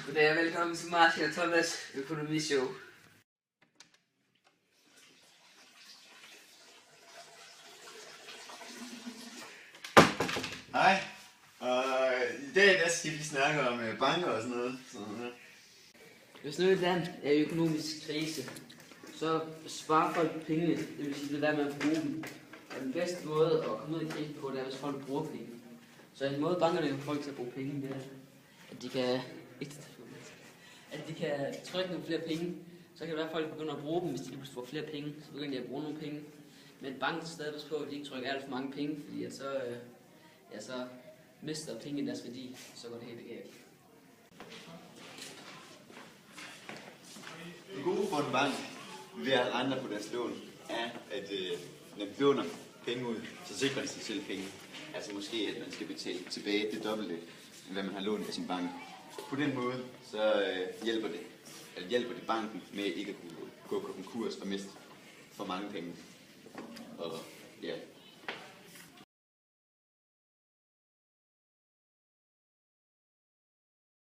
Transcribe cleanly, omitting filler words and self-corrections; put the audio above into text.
Goddag og velkommen til Martin og Thomas økonomishow. Hej, og i dag der skal vi snakke om banker og sådan noget. Hvis nu et land er i økonomisk krise, så sparer folk pengene, det vil sige, det der med at bruge dem. Og den bedste måde at komme ud i krisen på, det er, hvis folk bruger penge. Så en måde bankerne kan få folk til at bruge penge, det er, at de kan trykke nogle flere penge. Så kan det være, at folk begynder at bruge dem, hvis de får flere penge. Så begynder de at bruge nogle penge. Men banken skal stadig på, at de ikke trykker alt for mange penge, fordi at så mister penge deres værdi, så går det helt galt. Det gode for en bank ved at rente på deres lån er, at når de låner penge ud, så sikrer de sig selv penge. Altså måske, at man skal betale tilbage det dobbelte, end hvad man har lånt af sin bank. På den måde, så hjælper det banken med ikke at kunne gå konkurs og miste for mange penge. Og ja,